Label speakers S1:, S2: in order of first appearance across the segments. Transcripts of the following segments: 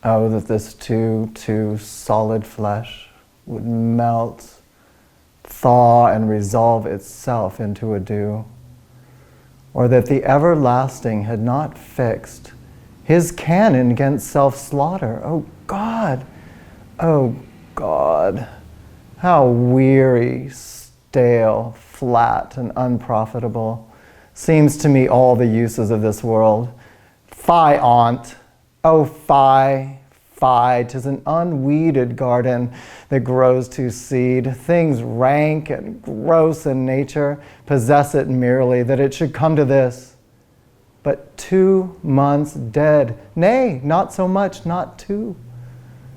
S1: Oh, that this too solid flesh would melt, thaw, and resolve itself into a dew. Or that the everlasting had not fixed his canon against self-slaughter. Oh God, how weary, stale, flat, and unprofitable seems to me all the uses of this world. Fie on't, oh fie, 'tis an unweeded garden that grows to seed. Things rank and gross in nature possess it merely, that it should come to this. But 2 months dead, nay, not so much, not 2.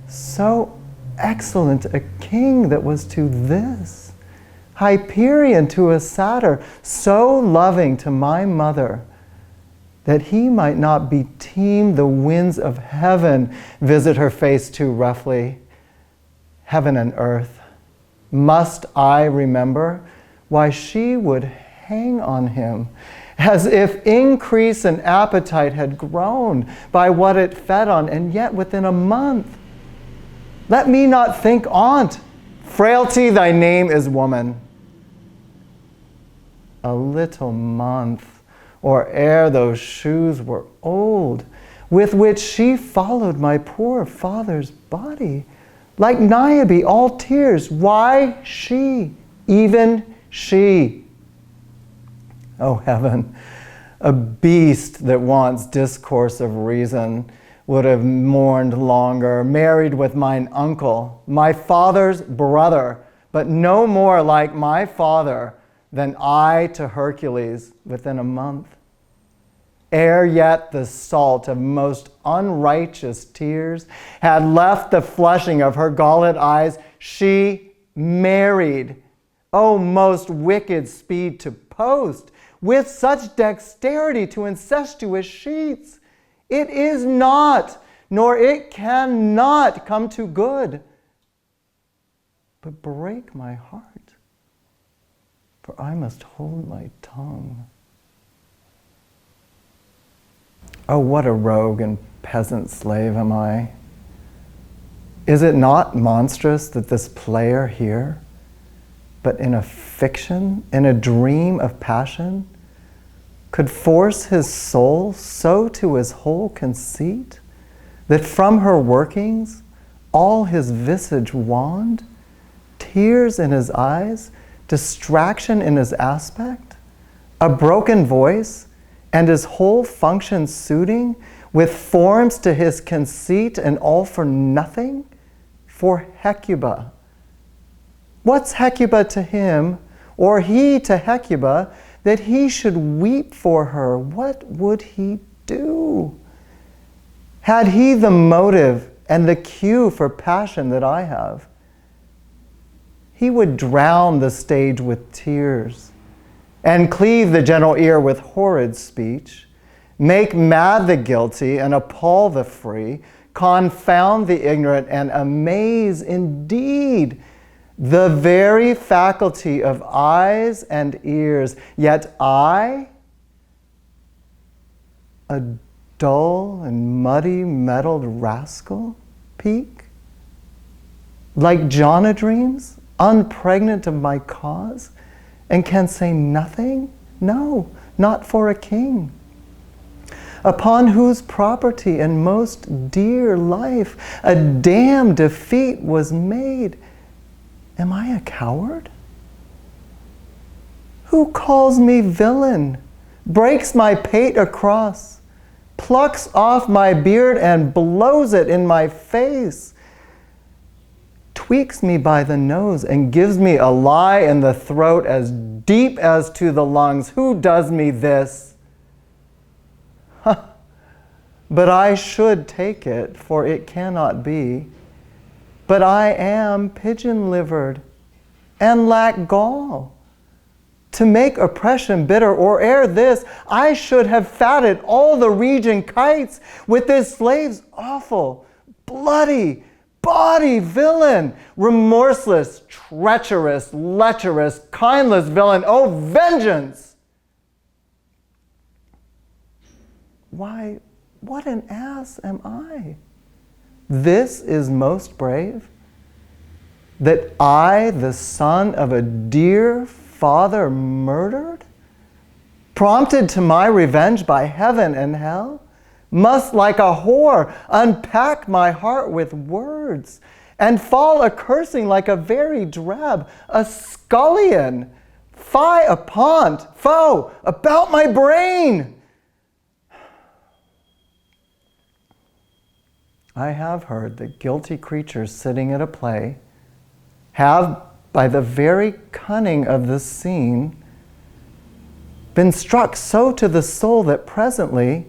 S1: So excellent a king that was to this, Hyperion to a satyr, so loving to my mother, that he might not beteem the winds of heaven visit her face too roughly. Heaven and earth, must I remember why she would hang on him, as if increase in appetite had grown by what it fed on, and yet within a month. Let me not think on't. Frailty, thy name is woman. A little month, or ere those shoes were old, with which she followed my poor father's body, like Niobe, all tears. Why she, even she? Oh heaven, a beast that wants discourse of reason would have mourned longer, married with mine uncle, my father's brother, but no more like my father than I to Hercules within a month. Ere yet the salt of most unrighteous tears had left the flushing of her galled eyes, she married. O most wicked speed to post, with such dexterity to incestuous sheets. It is not, nor it cannot come to good, but break my heart, for I must hold my tongue. Oh, what a rogue and peasant slave am I. Is it not monstrous that this player here, but in a fiction, in a dream of passion, could force his soul so to his whole conceit, that from her workings all his visage wanned, tears in his eyes, distraction in his aspect, a broken voice, and his whole function suiting, with forms to his conceit, and all for nothing? For Hecuba. What's Hecuba to him, or he to Hecuba, that he should weep for her? What would he do? Had he the motive and the cue for passion that I have, he would drown the stage with tears, and cleave the gentle ear with horrid speech, make mad the guilty and appall the free, confound the ignorant and amaze indeed the very faculty of eyes and ears. Yet I, a dull and muddy meddled rascal, peak, like Jonadreams, unpregnant of my cause, and can say nothing? No, not for a king, upon whose property and most dear life a damned defeat was made. Am I a coward? Who calls me villain, breaks my pate across, plucks off my beard and blows it in my face, tweaks me by the nose and gives me a lie in the throat as deep as to the lungs? Who does me this? But I should take it, for it cannot be. But I am pigeon-livered and lack gall to make oppression bitter, or ere this I should have fatted all the region kites with this slave's awful, bloody, body villain, remorseless, treacherous, lecherous, kindless villain. Oh, vengeance! Why, what an ass am I? This is most brave? That I, the son of a dear father murdered, prompted to my revenge by heaven and hell, must like a whore unpack my heart with words and fall a-cursing like a very drab, a scullion, fie upon, foe, about my brain. I have heard that guilty creatures sitting at a play have, by the very cunning of this scene, been struck so to the soul that presently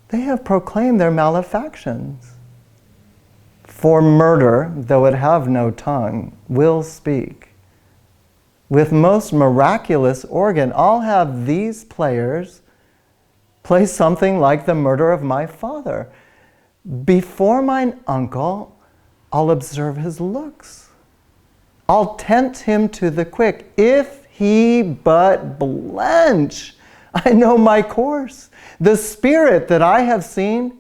S1: they have proclaimed their malefactions. For murder, though it have no tongue, will speak. With most miraculous organ, I'll have these players play something like the murder of my father. Before mine uncle, I'll observe his looks. I'll tempt him to the quick, if he but blench. I know my course. The spirit that I have seen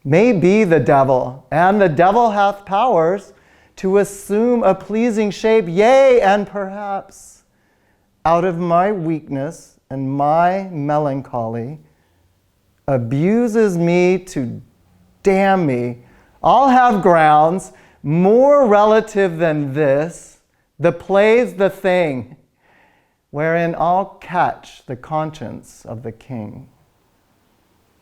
S1: may be the devil, and the devil hath powers to assume a pleasing shape, yea, and perhaps out of my weakness and my melancholy abuses me to damn me. I'll have grounds more relative than this. The play's the thing, wherein I'll catch the conscience of the king.